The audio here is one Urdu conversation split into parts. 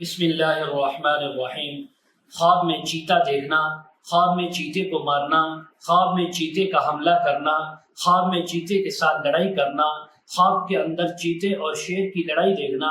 بسم اللہ الرحمن الرحیم۔ خواب میں چیتا دیکھنا، خواب میں چیتے کو مارنا، خواب میں چیتے کا حملہ کرنا، خواب میں چیتے کے ساتھ لڑائی کرنا، خواب کے اندر چیتے اور شیر کی لڑائی دیکھنا،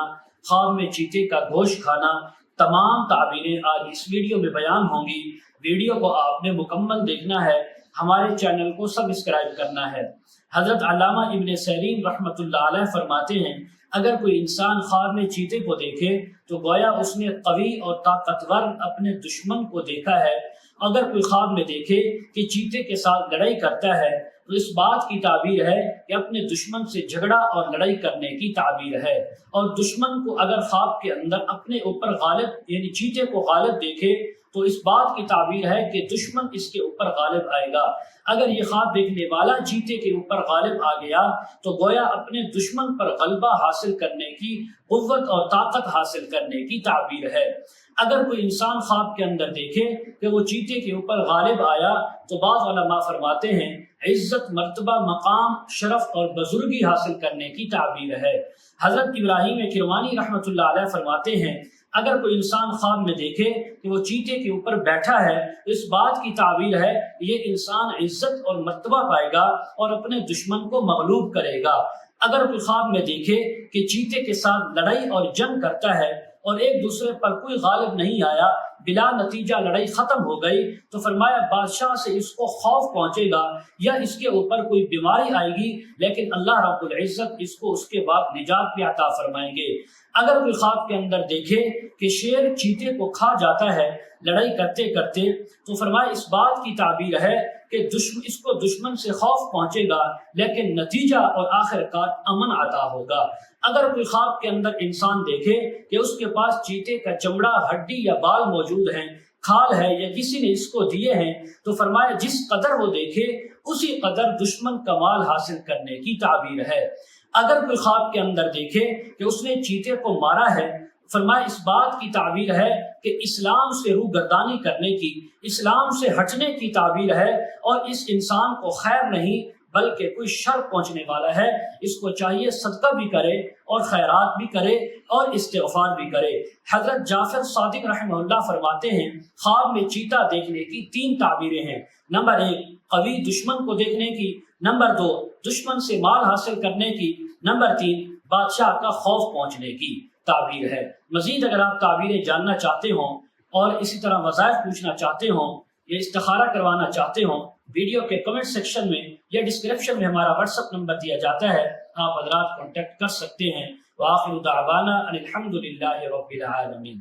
خواب میں چیتے کا گوشت کھانا، تمام تعبیریں آج اس ویڈیو میں بیان ہوں گی۔ ویڈیو کو آپ نے مکمل دیکھنا ہے، ہمارے چینل کو سبسکرائب کرنا ہے۔ حضرت علامہ ابن سیرین رحمۃ اللہ علیہ فرماتے ہیں، اگر کوئی انسان خواب میں چیتے کو دیکھے تو گویا اس نے قوی اور طاقتور اپنے دشمن کو دیکھا ہے۔ اگر کوئی خواب میں دیکھے کہ چیتے کے ساتھ لڑائی کرتا ہے تو اس بات کی تعبیر ہے کہ اپنے دشمن سے جھگڑا اور لڑائی کرنے کی تعبیر ہے۔ اور دشمن کو اگر خواب کے اندر اپنے اوپر غالب یعنی چیتے کو غالب دیکھے تو اس بات کی تعبیر ہے کہ دشمن اس کے اوپر غالب آئے گا۔ اگر یہ خواب دیکھنے والا چیتے کے اوپر غالب آ گیا تو گویا اپنے دشمن پر غلبہ حاصل کرنے کی قوت اور طاقت حاصل کرنے کی تعبیر ہے۔ اگر کوئی انسان خواب کے اندر دیکھے کہ وہ چیتے کے اوپر غالب آیا تو بعض علماء فرماتے ہیں عزت، مرتبہ، مقام، شرف اور بزرگی حاصل کرنے کی تعبیر ہے۔ حضرت ابراہیم کرمانی رحمۃ اللہ علیہ فرماتے ہیں، اگر کوئی انسان خواب میں دیکھے کہ وہ چیتے کے اوپر بیٹھا ہے تو اس بات کی تعبیر ہے یہ انسان عزت اور مرتبہ پائے گا اور اپنے دشمن کو مغلوب کرے گا۔ اگر کوئی خواب میں دیکھے کہ چیتے کے ساتھ لڑائی اور جنگ کرتا ہے اور ایک دوسرے پر کوئی غالب نہیں آیا، بلا نتیجہ لڑائی ختم ہو گئی، تو فرمایا بادشاہ سے اس کو خوف پہنچے گا یا اس کے اوپر کوئی بیماری آئے گی، لیکن اللہ رب العزت اس کو اس کے بعد نجات بھی عطا فرمائیں گے۔ اگر کوئی خواب کے اندر دیکھے کہ شیر چیتے کو کھا جاتا ہے لڑائی کرتے کرتے تو فرمایا اس بات کی تعبیر ہے کہ اس کو دشمن سے خوف پہنچے گا لیکن نتیجہ اور آخر کار امن عطا ہوگا۔ اگر کوئی خواب کے اندر انسان دیکھے کہ اس کے پاس چیتے کا چمڑا، ہڈی یا بال موجود ہیں، کھال ہے یا کسی نے اس کو دیے ہیں، تو فرمایا جس قدر وہ دیکھے اسی قدر دشمن کا مال حاصل کرنے کی تعبیر ہے۔ اگر کوئی خواب کے اندر دیکھے کہ اس نے چیتے کو مارا ہے، فرمایا اس بات کی تعبیر ہے کہ اسلام سے روگردانی کرنے کی، اسلام سے ہٹنے کی تعبیر ہے اور اس انسان کو خیر نہیں بلکہ کوئی شر پہنچنے والا ہے۔ اس کو چاہیے صدقہ بھی کرے اور خیرات بھی کرے اور استغفار بھی کرے۔ حضرت جعفر صادق رحمہ اللہ فرماتے ہیں، خواب میں چیتا دیکھنے کی 3 تعبیریں ہیں۔ نمبر 1 قوی دشمن کو دیکھنے کی، نمبر 2 دشمن سے مال حاصل کرنے کی، نمبر 3 بادشاہ کا خوف پہنچنے کی تعبیر ہے۔ مزید اگر آپ تعبیریں جاننا چاہتے ہوں اور اسی طرح وظائف پوچھنا چاہتے ہوں یا استخارہ کروانا چاہتے ہوں، ویڈیو کے کمنٹ سیکشن میں یا ڈسکرپشن میں ہمارا واٹس ایپ نمبر دیا جاتا ہے، آپ حضرات کانٹیکٹ کر سکتے ہیں۔ وآخر دعوانا ان الحمد للہ رب العالمین۔